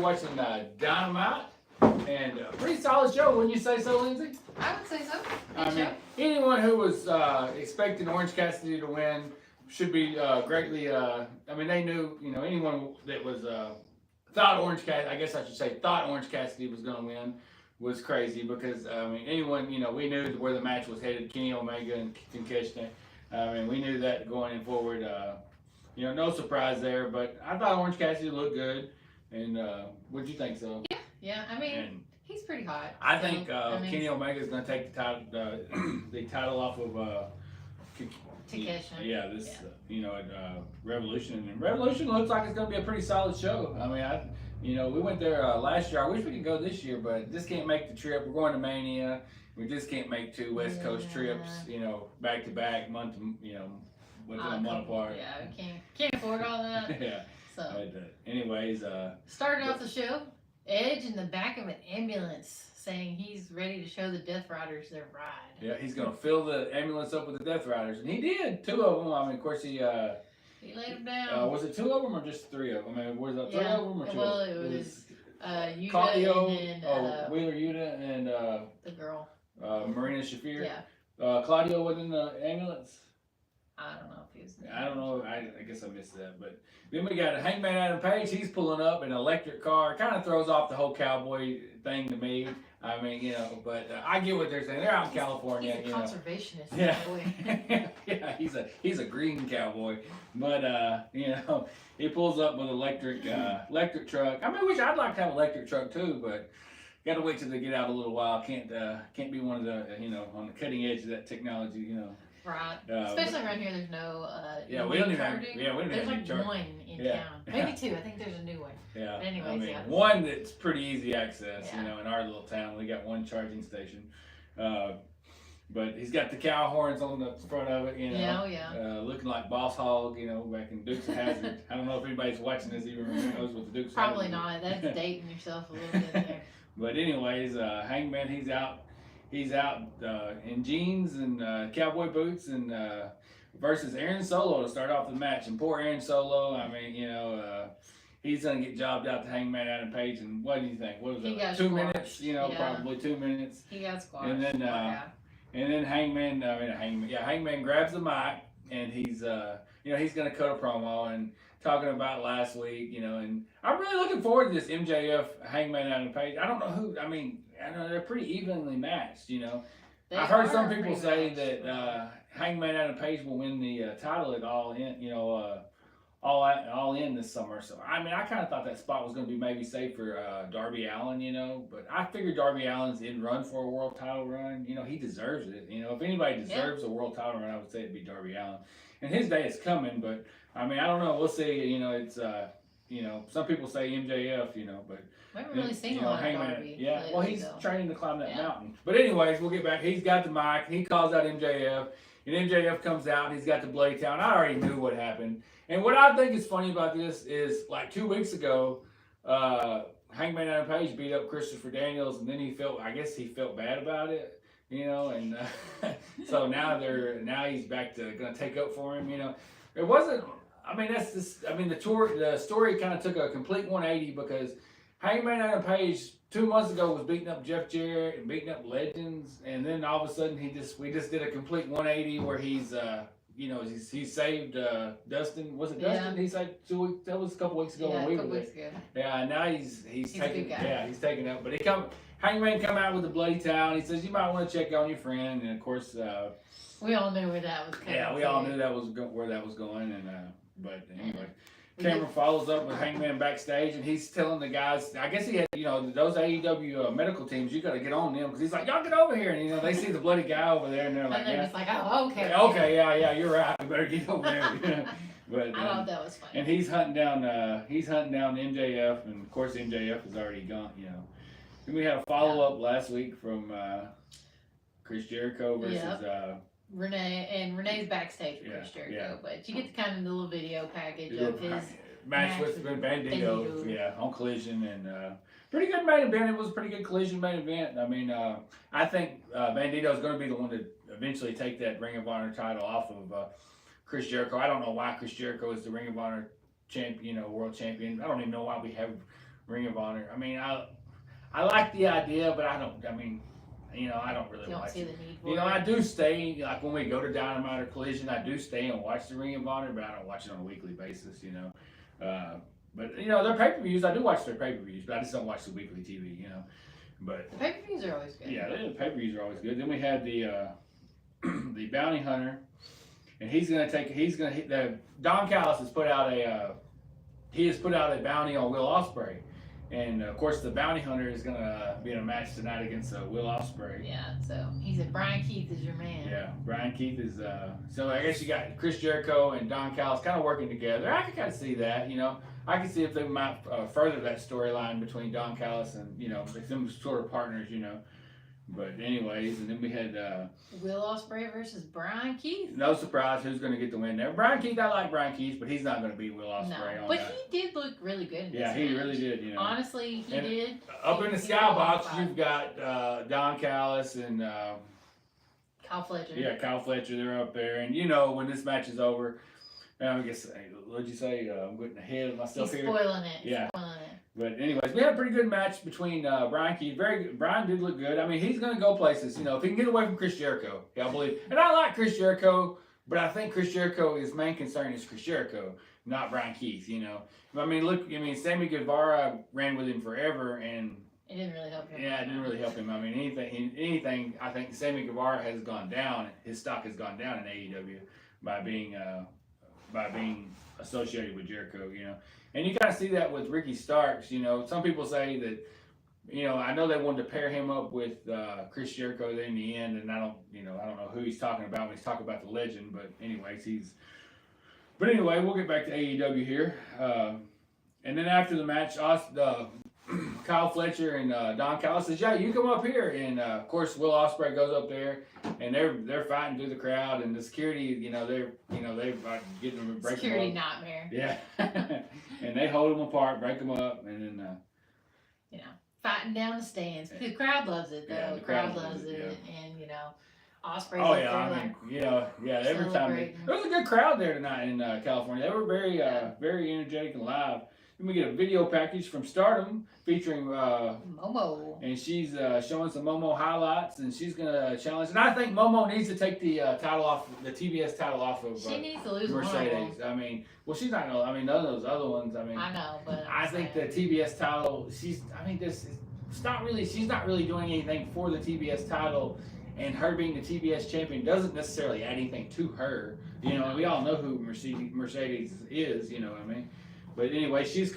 watching Dynamite, and pretty solid show, wouldn't you say so, Lindsay? I would say so. I mean, anyone who was expecting Orange Cassidy to win should be greatly. I mean, they knew, anyone that was thought Orange Cassidy, I guess I should say, thought Orange Cassidy was going to win was crazy because I mean, anyone, we knew where the match was headed. Kenny Omega and Kushida. I mean, we knew that going forward. No surprise there. But I thought Orange Cassidy looked good. And what'd you think, so? Yeah. I mean, he's pretty hot. I think Kenny Omega is going to take the title off of Takeshita. Yeah, this Revolution, and Revolution looks like it's going to be a pretty solid show. I mean, we went there last year. I wish we could go this year, but just can't make the trip. We're going to Mania. We just can't make 2 West Coast trips, back to back, month, within a month apart. Yeah, we can't afford all that. Yeah. So, anyways, starting off the show, Edge in the back of an ambulance saying he's ready to show the Death Riders their ride. Yeah, he's gonna fill the ambulance up with the Death Riders, and he did 2 of them. I mean, of course he laid them down. Was it 2 of them or just 3 of them? I mean, was it 3 of them or 2? Well, it was Yuta Claudio, and Wheeler Yuta and the girl. Marina Shafir. Yeah. Claudio was in the ambulance. I don't know if he was. I don't know. I guess I missed that. But then we got Hangman Adam Page. He's pulling up in an electric car. Kind of throws off the whole cowboy thing to me. I mean, but I get what they're saying. They're out in California. He's a conservationist. Yeah. Cowboy. Yeah, he's a green cowboy. But he pulls up with an electric truck. I mean, I'd like to have an electric truck too, but got to wait till they get out a little while. Can't be one of the on the cutting edge of that technology. Right. Especially around here, there's no. We don't even have. Yeah, we don't There's have like one in town. Maybe 2. I think there's a new one. Yeah. But anyways, one that's pretty easy access. In our little town, we got one charging station. But he's got the cow horns on the front of it. Looking like Boss Hog. Back in Dukes of Hazzard. I don't know if anybody's watching this even knows what the Dukes of Hazzard. Probably not. That's dating yourself a little bit there. But anyways, Hangman, he's out in jeans and cowboy boots and versus Aaron Solo to start off the match. And poor Aaron Solo, I mean, he's gonna get jobbed out to Hangman Adam Page. And what do you think? What was it? 2 minutes? Probably 2 minutes. He got squashed. And then Hangman grabs the mic and he's he's gonna cut a promo and talking about last week, and I'm really looking forward to this MJF Hangman Adam Page. I don't know who. I mean, I know they're pretty evenly matched. I've heard some people say that Hangman Adam Page will win the title at All In. All In this summer. So I mean, I kind of thought that spot was going to be maybe safe for Darby Allin. But I figured Darby Allin's in run for a world title run. He deserves it. If anybody deserves a world title run, I would say it'd be Darby Allin. And his day is coming, but I mean, I don't know. We'll see. It's some people say MJF. But we haven't really seen a lot of Darby. Yeah, lately, well, he's training to climb that mountain. But anyways, we'll get back. He's got the mic. He calls out MJF, and MJF comes out. And he's got the Bloody Town. I already knew what happened. And what I think is funny about this is, like 2 weeks ago, Hangman Adam Page beat up Christopher Daniels, and then he felt bad about it. And so now he's back to gonna take up for him. It wasn't. I mean, the story kind of took a complete 180 because Hangman Adam Page 2 months ago was beating up Jeff Jarrett and beating up legends, and then all of a sudden we just did a complete 180 where he's he saved Dustin. Was it Dustin? He saved 2 weeks. That was a couple weeks ago when we were there. Yeah, and now he's taking. Yeah, he's taking up. But Hangman come out with the Bloody Towel. He says you might want to check on your friend, and of course. We all knew where that was going. Yeah, we all knew where that was going, and but anyway, Cameron follows up with Hangman backstage, and he's telling the guys. I guess he had, those AEW medical teams. You got to get on them because he's like, y'all get over here, and they see the bloody guy over there, and they're like, and they're just like, oh, okay. Okay, yeah, you're right. We better get over there. But I thought that was funny. And he's hunting down MJF, and of course MJF is already gone. Then we had a follow up last week from Chris Jericho versus. Renee's backstage with Chris Jericho, but you get kind of the little video package of his match with Bandito, on Collision, and pretty good main event. It was a pretty good Collision main event. I mean, I think Bandito is going to be the one to eventually take that Ring of Honor title off of Chris Jericho. I don't know why Chris Jericho is the Ring of Honor champion, world champion. I don't even know why we have Ring of Honor. I mean, I like the idea, but I don't. I mean, I don't really You don't watch see it. the need for I it. do stay, like when we go to Dynamite or Collision, I do stay and watch the Ring of Honor, but I don't watch it on a weekly basis, But, their pay per views, I do watch their pay per views, but I just don't watch the weekly TV, But, The pay-per-views are always good. yeah, the pay per views are always good. Then we had the the Bounty Hunter, and Don Callis has put out a bounty on Will Ospreay. And of course, the Bounty Hunter is gonna be in a match tonight against Will Ospreay. Yeah, so he said Brian Keith is your man. Yeah, Brian Keith is. So I guess you got Chris Jericho and Don Callis kind of working together. I can kind of see that. I can see if they might further that storyline between Don Callis and them sort of partners. But anyways, and then we had Will Ospreay versus Brian Keith. no surprise who's going to get the win there. Brian Keith, I like Brian Keith, but he's not going to beat Will Ospreay. No, on but that. he did look really good in this Yeah, he match. really did. Honestly, he And did. Up in the He skybox, qualified. you've got Don Callis and Kyle Fletcher. yeah, Kyle Fletcher. They're up there, and when this match is over, I guess what'd you say? I'm getting ahead of myself He's here. spoiling it. Yeah. Spoiling it. But anyways, we had a pretty good match between Brian Keith. Very good. Brian did look good. I mean, he's going to go places. If he can get away from Chris Jericho, I believe. And I like Chris Jericho, but I think Chris Jericho, his main concern is Chris Jericho, not Brian Keith. I mean, look. I mean, Sammy Guevara ran with him forever, and It didn't really help him. yeah, it didn't really help him. I mean, anything. I think Sammy Guevara has gone down. His stock has gone down in AEW by being associated with Jericho. And you kind of see that with Ricky Starks. Some people say that. I know they wanted to pair him up with Chris Jericho in the end, and I don't know who he's talking about when he's talking about the legend. But anyways, But anyway, we'll get back to AEW here. And then after the match, Kyle Fletcher and Don Callis says, "Yeah, you come up here." And of course, Will Ospreay goes up there, and they're fighting through the crowd, and the security, they're getting them breaking Security them up. nightmare. Yeah, and they hold them apart, break them up, and then. Fighting down the stands. The crowd loves it, though. Yeah, the crowd loves it. yeah. And, Osprey's Oh up yeah, there I like, mean, every time celebrating. there was a good crowd there tonight in California. They were very energetic and live. Then we get a video package from Stardom featuring Momo. and she's showing some Momo highlights, and she's gonna challenge. And I think Momo needs to take the title off, the TBS title off of She needs to lose one of them. Mercedes. I mean, well, she's not gonna. I mean, none of those other ones. I mean, I know, but I think the TBS title. She's not really doing anything for the TBS title, and her being the TBS champion doesn't necessarily add anything to her. And we all know who Mercedes is. You know what I mean? But anyway, she's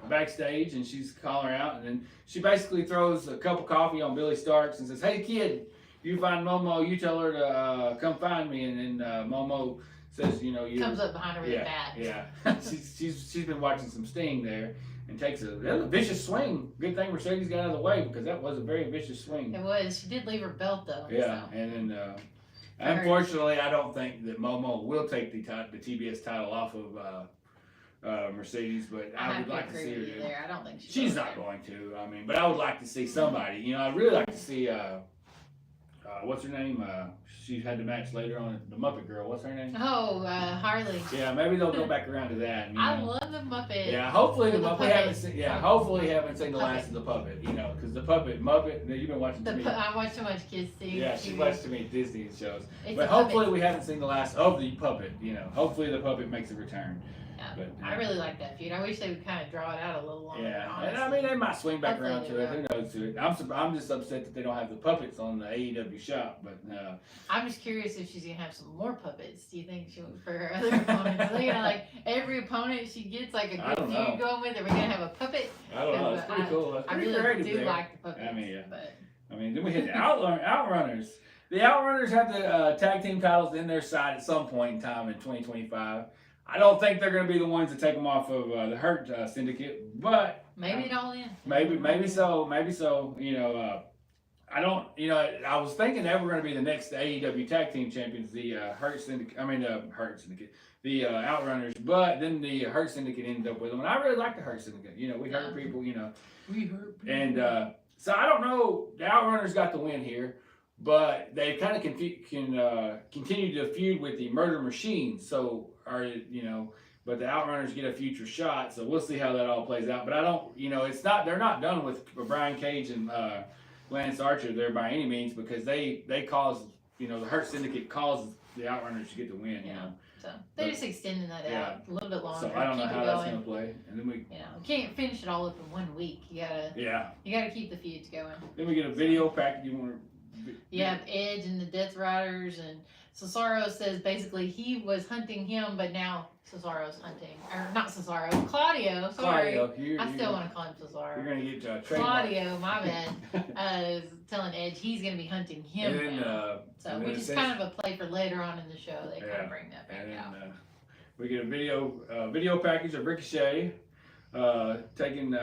backstage, and she's calling her out, and then she basically throws a cup of coffee on Billy Starks and says, "Hey kid, you find Momo, you tell her to come find me." And then Momo says, "You comes up behind her with a bat. Yeah, she's been watching some Sting there, and takes a vicious swing. Good thing Mercedes got out of the way, because that was a very vicious swing. It was. She did leave her belt though. Yeah, So. and then unfortunately, I don't think that Momo will take the TBS title off of Mercedes, but I would like to see her do it. There. I don't think She's not going to. I mean, but I would like to see somebody. I'd really like to see what's her name? She had the match later on. The Muppet Girl. What's her name? Oh, Harley. Yeah, maybe they'll go back around to that. And, I love the Muppet. Yeah, hopefully the The Muppet. We puppet. haven't seen. Yeah, hopefully we haven't seen the last of the puppet. Because the Muppet. You've been watching. I watch so much kids see. Yeah, she watched too many Disney shows. It's But a hopefully puppet. we haven't seen the last of the puppet. Hopefully the puppet makes a return. Yeah, But, I really like that feud. I wish they would kind of draw it out a little longer. Yeah, honestly. and I mean they might swing back Hopefully around they to it. Who knows? To it. I'm just upset that they don't have the puppets on the AEW shop. But I'm just curious if she's gonna have some more puppets. Do you think she for her other opponents? Like every opponent she gets like a I good don't know. feud going with. Are we gonna have a puppet? I don't know. It's pretty cool. That's I pretty really creative do there. like the puppets. I mean, yeah. But Then we hit the Outrunners. The Outrunners have the tag team titles in their side at some point in time in 2025. I don't think they're going to be the ones that take them off of the Hurt Syndicate, but maybe it all in. maybe so. I don't. I was thinking they were going to be the next AEW tag team champions, the Hurt Syndicate. Hurt Syndicate, the Outrunners. But then the Hurt Syndicate ended up with them, and I really like the Hurt Syndicate. We hurt people. We hurt people. And so I don't know. The Outrunners got the win here. But they kind of continue to feud with the Murder Machine. So, but the Outrunners get a future shot. So we'll see how that all plays out. But I don't, it's not. They're not done with Brian Cage and Lance Archer there by any means, because they cause, the Hurt Syndicate causes the Outrunners to get the win. So they're just extending that out a little bit longer. So I don't know how that's going to play. And then we, can't finish it all up in 1 week. You gotta keep the feuds going. Then we get a video pack. You want to? Yeah, Edge and the Death Riders, and Cesaro says basically he was hunting him, but now Cesaro's hunting, or not Cesaro, Claudio. Sorry, I still want to call him Cesaro. You're gonna get Claudio. My bad. Is telling Edge he's gonna be hunting him. And then, so which is kind of a play for later on in the show. They kind of bring that back out. We get a video package of Ricochet taking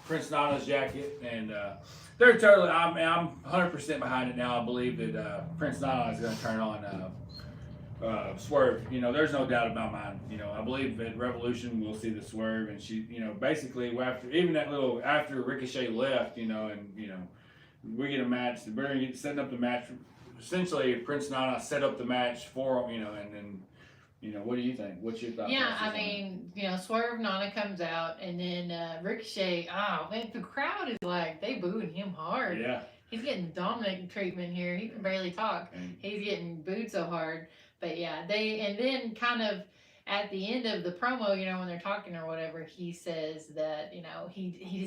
Prince Nana's jacket, and they're totally. I'm 100% behind it now. I believe that Prince Nana is going to turn on Swerve. There's no doubt about mine. I believe at Revolution we'll see the Swerve, and she, basically after Ricochet left, and we get a match. We're going to get setting up the match. Essentially, Prince Nana set up the match for him, and then. What do you think? What's your thought? Yeah, I mean, Swerve Nana comes out, and then Ricochet. Oh man, the crowd is like they booing him hard. Yeah, he's getting Dominic treatment here. He can barely talk. He's getting booed so hard. But yeah, and then kind of at the end of the promo, when they're talking or whatever, he says that he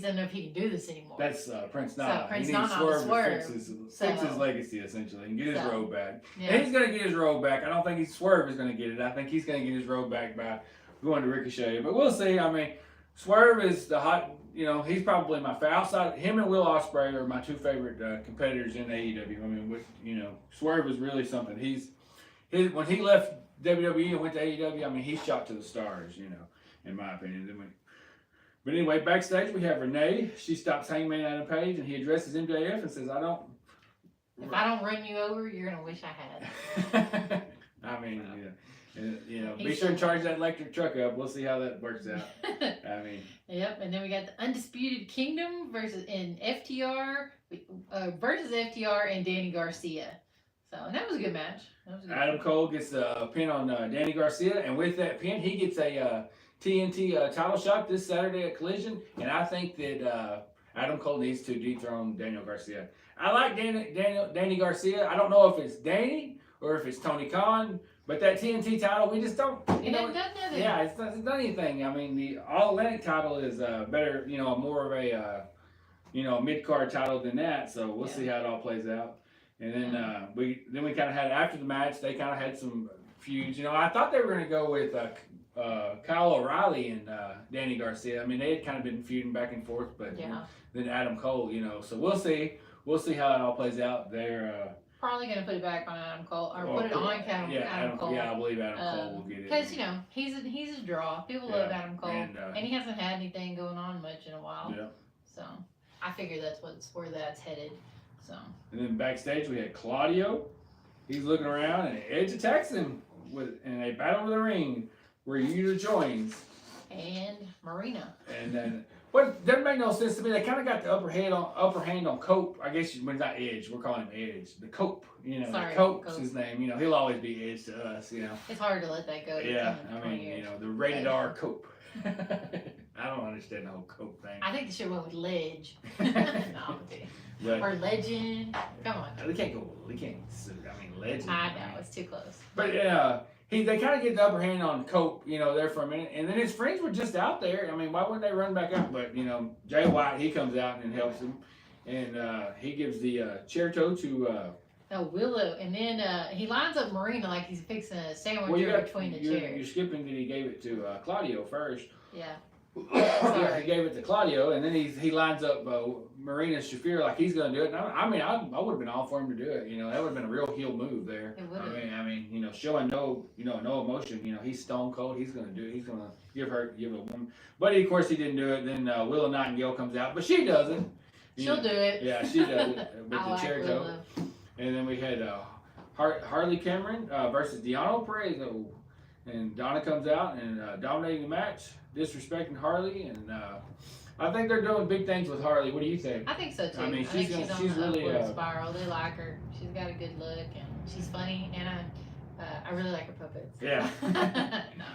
doesn't know if he can do this anymore. That's Prince Nana. So Prince he needs Nana Swerve to fix his legacy essentially and get his robe back. Yeah. And he's gonna get his robe back. I don't think Swerve is gonna get it. I think he's gonna get his robe back by going to Ricochet. But we'll see. I mean, Swerve is the hot. He's probably my outside. Him and Will Ospreay are my two favorite competitors in AEW. I mean, Swerve is really something. When he left WWE and went to AEW, I mean, he shot to the stars, in my opinion. But anyway, backstage we have Renee. She stops Hangman Adam Page, and he addresses MJF and says, If I don't run you over, you're going to wish I had. I mean, be sure to charge that electric truck up. We'll see how that works out. Yep, and then we got the Undisputed Kingdom versus FTR and Danny Garcia. And that was a good match. Adam Cole gets a pin on Danny Garcia, and with that pin, he gets a TNT title shot this Saturday at Collision. And I think that Adam Cole needs to dethrone Daniel Garcia. I like Danny Garcia. I don't know if it's Danny or if it's Tony Khan, but that TNT title, we just don't. It doesn't do nothing. Yeah, it's not done anything. I mean, the All Atlantic title is better. More of a mid card title than that. So we'll see how it all plays out. And then we kind of had after the match, they kind of had some feuds. I thought they were going to go with Kyle O'Reilly and Danny Garcia. I mean, they had kind of been feuding back and forth, but then Adam Cole. So we'll see how it all plays out. They're probably going to put it back on Adam Cole or put it on Adam Cole. Yeah, I believe Adam Cole will get it. Because he's a draw. People love Adam Cole, and he hasn't had anything going on much in a while. Yeah. So I figure that's where that's headed. So. And then backstage we had Claudio. He's looking around and Edge attacks him and they battle to the ring where Yuta joins. And Marina. And then what doesn't make no sense to me. They kind of got the upper hand on Cope. I guess when it's not Edge, we're calling him Edge. The Cope, Cope's his name. He'll always be Edge to us. It's hard to let that go. Yeah, I mean, the rated R Cope. I don't understand the whole Cope thing. I think the show went with Ledge. Or Legend. Come on. They can't go. They can't. I mean, Legend. I know it's too close. But they kind of get the upper hand on Cope, there for a minute, and then his friends were just out there. I mean, why wouldn't they run back out? But Jay White, he comes out and helps him, and he gives the chair toe to. Willow, and then he lines up Marina like he's fixing a sandwich between the chairs. You're skipping that he gave it to Claudio first. Yeah. Yeah, he gave it to Claudio, and then he lines up Marina Shafir like he's going to do it. And I would have been all for him to do it. That would have been a real heel move there. It would have. I mean, showing no emotion. He's stone cold. He's going to do it. He's going to give a woman. But of course he didn't do it. Then Willow Nightingale comes out, but she doesn't. She'll do it. Yeah, she does it with the chair toe. And then we had Harley Cameron versus Deonna Purrazzo. And Donna comes out and dominating the match, disrespecting Harley, and I think they're doing big things with Harley. What do you think? I think so too. I mean, she's on really upward spiral. They like her. She's got a good look and she's funny. And I really like her puppets. Yeah. No,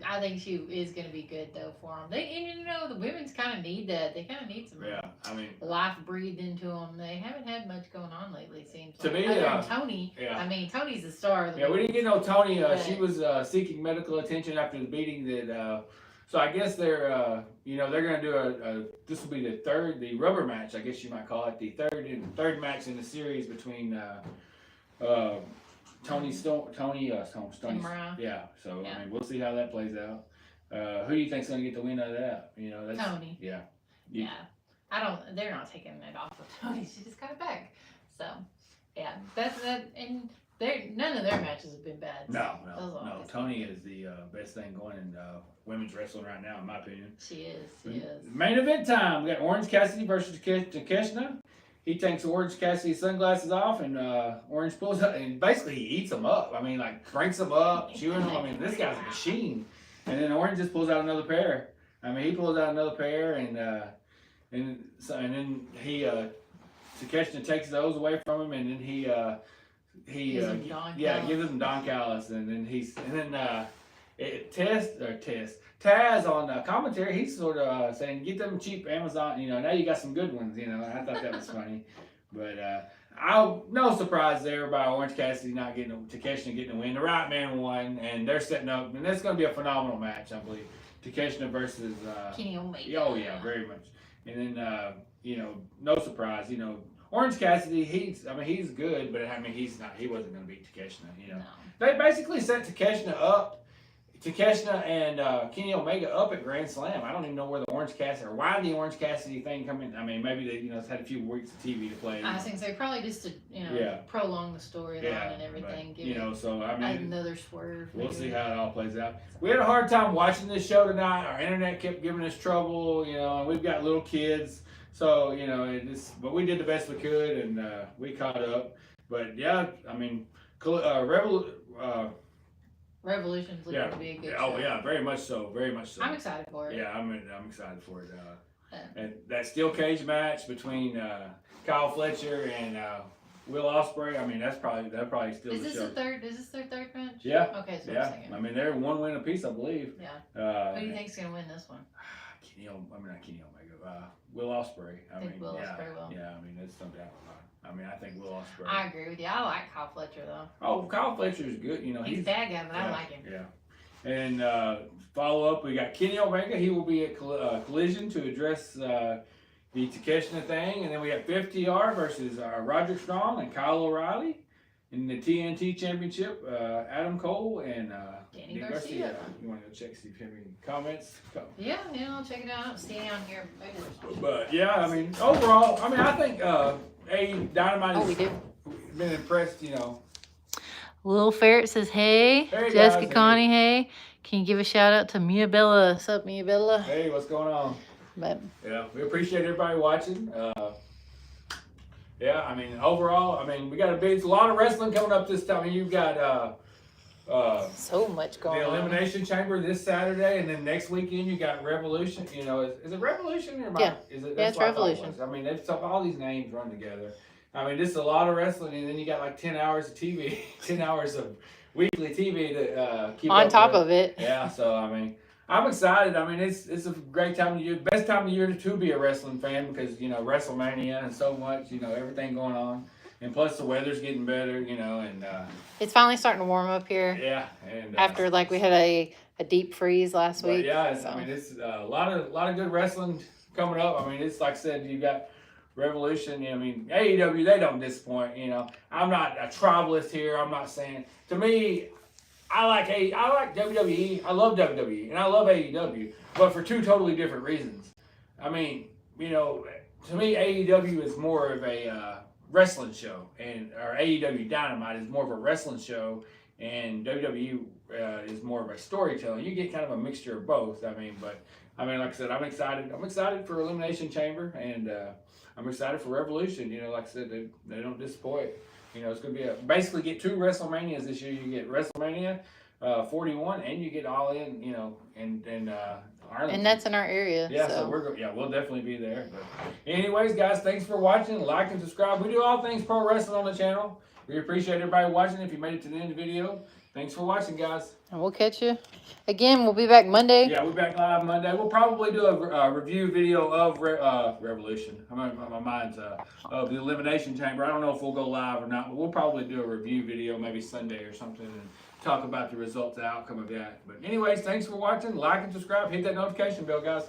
I think she is going to be good though for them. The women's kind of need that. They kind of need some. Yeah, I mean, life breathed into them. They haven't had much going on lately. Seems to like. me, Other than Tony. yeah. I mean, Tony's the star of the. Yeah, we didn't get no Tony. But- She was seeking medical attention after the beating that. So I guess they're they're gonna do this will be the rubber match, I guess you might call it, the third match in the series between Tony Stone. And Mariah. Yeah. So Yeah. I mean, we'll see how that plays out. Who do you think's gonna get the win out of that? That's Tony. Yeah. Yeah. They're not taking it off of Tony. She just got it back. So, yeah, that's that. And none of their matches have been bad. No. Those Tony is the best thing going in women's wrestling right now, in my opinion. She is. Main event time. We got Orange Cassidy versus Takeshita. He takes Orange Cassidy's sunglasses off, and Orange pulls up, and basically he eats them up. I mean, like breaks them up, chewing them. I mean, this guy's a machine. And then Orange just pulls out another pair. I mean, he pulls out another pair, and then he Takeshita takes those away from him, and then he gives him Don Callis, and then Taz on commentary, he's sort of saying, get them cheap Amazon, now you got some good ones, I thought that was funny. But no surprise there by Orange Cassidy not getting Takeshita getting the win. The right man won, and they're setting up, and that's going to be a phenomenal match, I believe. Takeshita versus Kenny Omega. Oh yeah, very much. And then no surprise, Orange Cassidy, he's good, but I mean he wasn't going to beat Takeshita, No. They basically set Takeshita and Kenny Omega up at Grand Slam. I don't even know where the Orange Cassidy, or why the Orange Cassidy thing coming. I mean, maybe they, it's had a few weeks of TV to play. I was going to say, probably just to, prolong the storyline and everything. But, so I mean, another swerve. We'll see how it all plays out. We had a hard time watching this show tonight. Our internet kept giving us trouble, and we've got little kids. So, but we did the best we could, and we caught up. But yeah, I mean, Revolution's looking to be a good show. Oh yeah, very much so. I'm excited for it. Yeah, I'm excited for it. And that steel cage match between Kyle Fletcher and Will Ospreay. I mean, that probably still. Is this their third match? Yeah. Okay, so yeah. I mean, they're one win apiece, I believe. Yeah. Who do you think's gonna win this one? Not Kenny Omega. Will Ospreay. I mean, Ospreay will. Yeah, I mean, that's no doubt about it. I mean, I think Will Ospreay. I agree with you. I like Kyle Fletcher though. Oh, Kyle Fletcher's good. He's a bad guy, but I like him. Yeah. And follow up, we got Kenny Omega. He will be at Collision to address the Takeshita thing, and then we have 50R versus Roderick Strong and Kyle O'Reilly in the TNT Championship. Adam Cole and Danny Garcia. You want to go check see if you have any comments? Yeah, I'll check it out. Stay on here. But yeah, I mean, overall, I think AEW Dynamite has been impressed. Lil Ferret says, hey Jessica guys, Connie, hey. Can you give a shout out to Mia Bella? What's up, Mia Bella? Hey, what's going on? But yeah, we appreciate everybody watching. Yeah, I mean, overall, we got a lot of wrestling coming up this time. You've got so much going on. The Elimination Chamber this Saturday, and then next weekend you got Revolution. Is it Revolution or yeah? That's it's Revolution. They've all these names run together. This is a lot of wrestling, and then you got like 10 hours of TV, 10 hours of weekly TV to keep on up top with. of it. Yeah, so I'm excited. It's a great time of year, best time of year to be a wrestling fan because WrestleMania and so much, everything going on, and plus the weather's getting better, and it's finally starting to warm up here. Yeah, and after we had a deep freeze last week. Yeah, it's a lot of good wrestling coming up. It's like I said, you got Revolution. AEW, they don't disappoint. I'm not a tribalist here. I'm not saying, to me, I like WWE. I love WWE and I love AEW, but for two totally different reasons. To me, AEW is more of a wrestling show, or AEW Dynamite is more of a wrestling show, and WWE is more of a storytelling. You get kind of a mixture of both. But like I said, I'm excited. I'm excited for Elimination Chamber, and I'm excited for Revolution. Like I said, they don't disappoint. It's going to be basically get two WrestleManias this year. You get WrestleMania 41, and you get All In. And Arlington. And that's in our area. Yeah, so we'll definitely be there. But anyways, guys, thanks for watching. Like and subscribe. We do all things pro wrestling on the channel. We appreciate everybody watching. If you made it to the end of the video, thanks for watching, guys. And we'll catch you again. We'll be back Monday. Yeah, we'll be back live Monday. We'll probably do a review video of Revolution. My mind's of the Elimination Chamber. I don't know if we'll go live or not, but we'll probably do a review video maybe Sunday or something and talk about the results, the outcome of that. But anyways, thanks for watching. Like and subscribe. Hit that notification bell, guys.